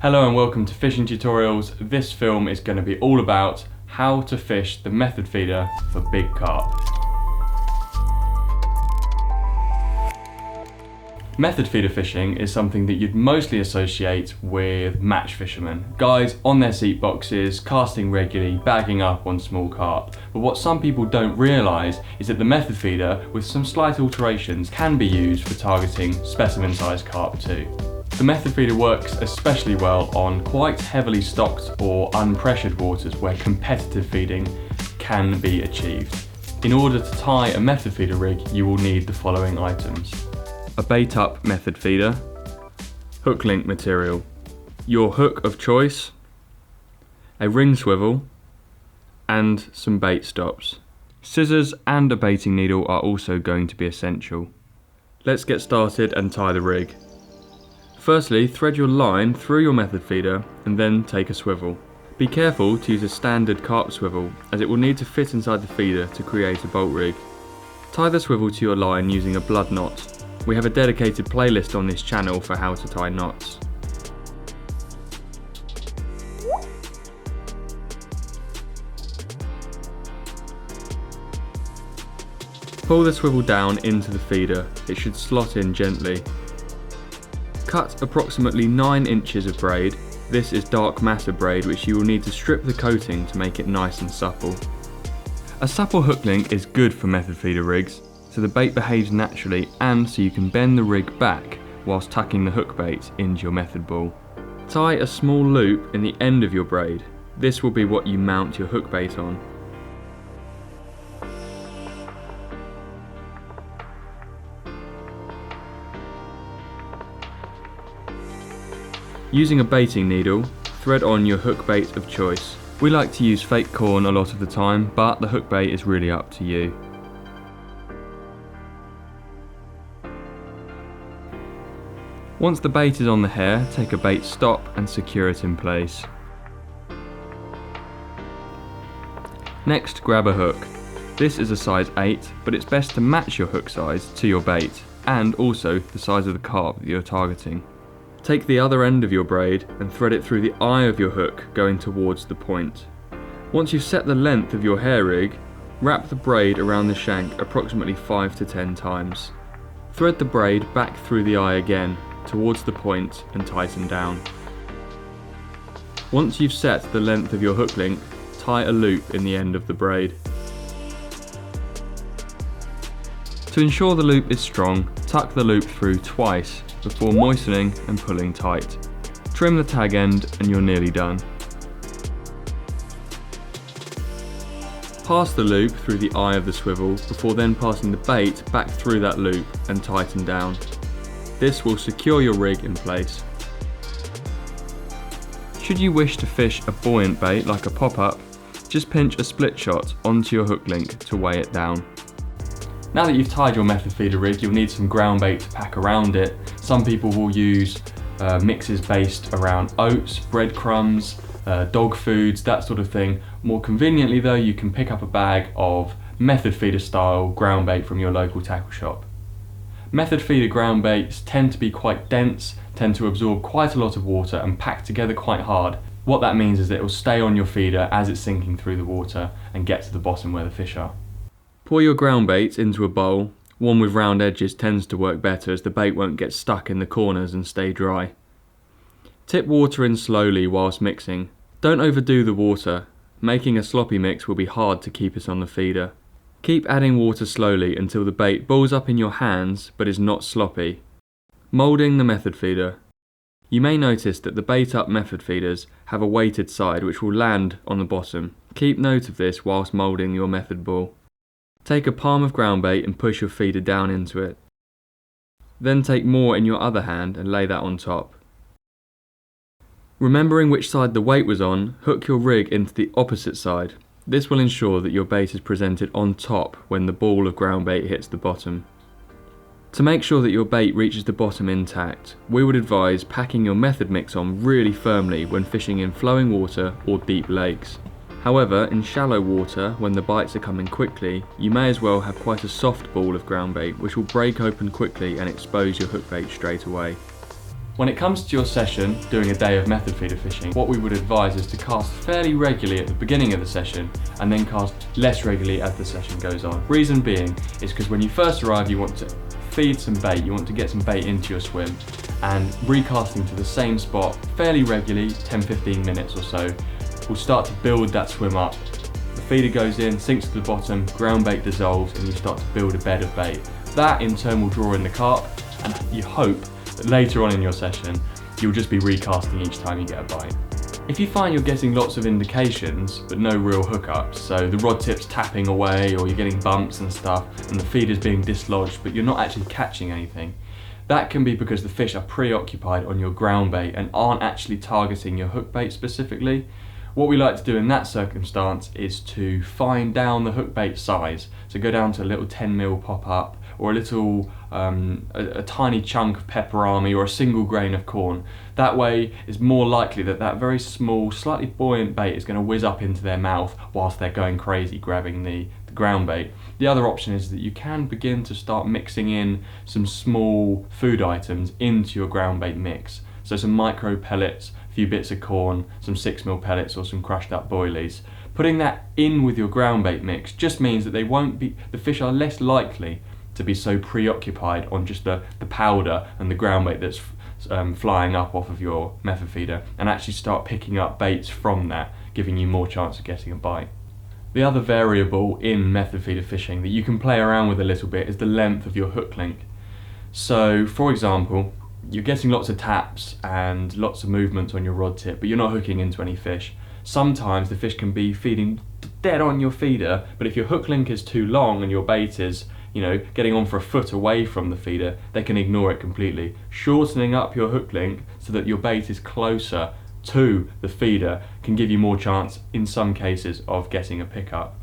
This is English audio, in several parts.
Hello and welcome to Fishing Tutorials. This film is going to be all about how to fish the method feeder for big carp. Method feeder fishing is something that you'd mostly associate with match fishermen. Guys on their seat boxes, casting regularly, bagging up on small carp. But what some people don't realise is that the method feeder, with some slight alterations, can be used for targeting specimen-sized carp too. The method feeder works especially well on quite heavily stocked or unpressured waters where competitive feeding can be achieved. In order to tie a method feeder rig, you will need the following items: a bait up method feeder, hook link material, your hook of choice, a ring swivel, and some bait stops. Scissors and a baiting needle are also going to be essential. Let's get started and tie the rig. Firstly, thread your line through your method feeder and then take a swivel. Be careful to use a standard carp swivel, as it will need to fit inside the feeder to create a bolt rig. Tie the swivel to your line using a blood knot. We have a dedicated playlist on this channel for how to tie knots. Pull the swivel down into the feeder. It should slot in gently. Cut approximately 9 inches of braid. This is dark matter braid, which you will need to strip the coating to make it nice and supple. A supple hook link is good for method feeder rigs, so the bait behaves naturally and so you can bend the rig back whilst tucking the hook bait into your method ball. Tie a small loop in the end of your braid. This will be what you mount your hook bait on. Using a baiting needle, thread on your hook bait of choice. We like to use fake corn a lot of the time, but the hook bait is really up to you. Once the bait is on the hair, take a bait stop and secure it in place. Next, grab a hook. This is a size 8, but it's best to match your hook size to your bait, and also the size of the carp that you're targeting. Take the other end of your braid and thread it through the eye of your hook going towards the point. Once you've set the length of your hair rig, wrap the braid around the shank approximately 5 to 10 times. Thread the braid back through the eye again towards the point and tighten down. Once you've set the length of your hook link, tie a loop in the end of the braid. To ensure the loop is strong, tuck the loop through twice before moistening and pulling tight. Trim the tag end and you're nearly done. Pass the loop through the eye of the swivel before then passing the bait back through that loop and tighten down. This will secure your rig in place. Should you wish to fish a buoyant bait like a pop-up, just pinch a split shot onto your hook link to weigh it down. Now that you've tied your method feeder rig, you'll need some ground bait to pack around it. Some people will use mixes based around oats, breadcrumbs, dog foods, that sort of thing. More conveniently though, you can pick up a bag of method feeder style ground bait from your local tackle shop. Method feeder ground baits tend to be quite dense, tend to absorb quite a lot of water and pack together quite hard. What that means is that it will stay on your feeder as it's sinking through the water and get to the bottom where the fish are. Pour your ground bait into a bowl. One with round edges tends to work better as the bait won't get stuck in the corners and stay dry. Tip water in slowly whilst mixing. Don't overdo the water. Making a sloppy mix will be hard to keep it on the feeder. Keep adding water slowly until the bait balls up in your hands but is not sloppy. Moulding the method feeder. You may notice that the bait up method feeders have a weighted side which will land on the bottom. Keep note of this whilst moulding your method ball. Take a palm of ground bait and push your feeder down into it. Then take more in your other hand and lay that on top. Remembering which side the weight was on, hook your rig into the opposite side. This will ensure that your bait is presented on top when the ball of ground bait hits the bottom. To make sure that your bait reaches the bottom intact, we would advise packing your method mix on really firmly when fishing in flowing water or deep lakes. However, in shallow water, when the bites are coming quickly, you may as well have quite a soft ball of ground bait which will break open quickly and expose your hook bait straight away. When it comes to your session, doing a day of method feeder fishing, what we would advise is to cast fairly regularly at the beginning of the session and then cast less regularly as the session goes on. Reason being is because when you first arrive, you want to feed some bait, you want to get some bait into your swim, and recasting to the same spot fairly regularly, 10-15 minutes or so, will start to build that swim up. The feeder goes in, sinks to the bottom, ground bait dissolves, and you start to build a bed of bait. That in turn will draw in the carp, and you hope that later on in your session, you'll just be recasting each time you get a bite. If you find you're getting lots of indications, but no real hookups, so the rod tip's tapping away, or you're getting bumps and stuff, and the feeder's being dislodged, but you're not actually catching anything, that can be because the fish are preoccupied on your ground bait and aren't actually targeting your hook bait specifically. What we like to do in that circumstance is to fine down the hook bait size. So go down to a little 10mm pop-up, or a little, a tiny chunk of pepperami, or a single grain of corn. That way it's more likely that that very small, slightly buoyant bait is going to whiz up into their mouth whilst they're going crazy grabbing the ground bait. The other option is that you can begin to start mixing in some small food items into your ground bait mix. So some micro pellets, a few bits of corn, some 6mm pellets, or some crushed up boilies. Putting that in with your ground bait mix just means that the fish are less likely to be so preoccupied on just the powder and the ground bait that's flying up off of your method feeder, and actually start picking up baits from that, giving you more chance of getting a bite. The other variable in method feeder fishing that you can play around with a little bit is the length of your hook link. So for example, you're getting lots of taps and lots of movements on your rod tip, but you're not hooking into any fish. Sometimes the fish can be feeding dead on your feeder, but if your hook link is too long and your bait is, getting on for a foot away from the feeder, they can ignore it completely. Shortening up your hook link so that your bait is closer to the feeder can give you more chance, in some cases, of getting a pickup.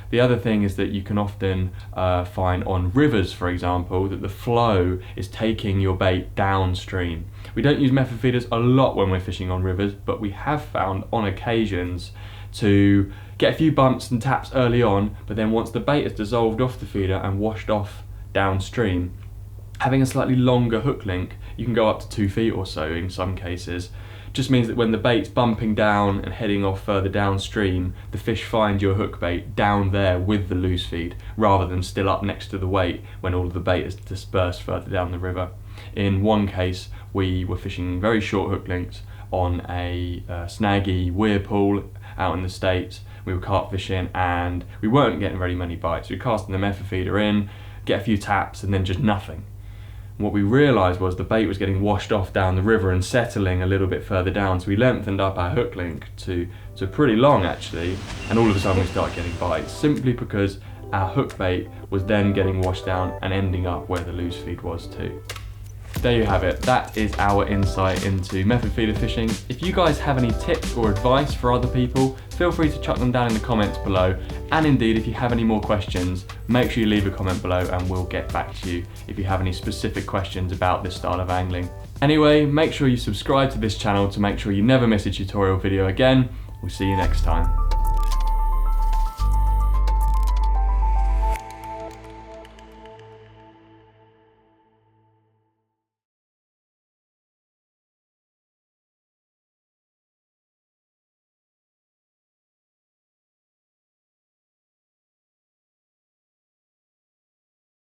The other thing is that you can often find on rivers, for example, that the flow is taking your bait downstream. We don't use method feeders a lot when we're fishing on rivers, but we have found on occasions to get a few bumps and taps early on, but then once the bait is dissolved off the feeder and washed off downstream, having a slightly longer hook link, you can go up to 2 feet or so in some cases, just means that when the bait's bumping down and heading off further downstream, the fish find your hook bait down there with the loose feed, rather than still up next to the weight when all of the bait is dispersed further down the river. In one case, we were fishing very short hook links on a snaggy weir pool out in the States. We were carp fishing and we weren't getting very many bites. We were casting the method feeder in, get a few taps, and then just nothing. What we realised was the bait was getting washed off down the river and settling a little bit further down, so we lengthened up our hook link to pretty long actually, and all of a sudden we started getting bites, simply because our hook bait was then getting washed down and ending up where the loose feed was too. There you have it, that is our insight into method feeder fishing. If you guys have any tips or advice for other people, feel free to chuck them down in the comments below, and indeed if you have any more questions, make sure you leave a comment below and we'll get back to you if you have any specific questions about this style of angling. Anyway, make sure you subscribe to this channel to make sure you never miss a tutorial video again. We'll see you next time.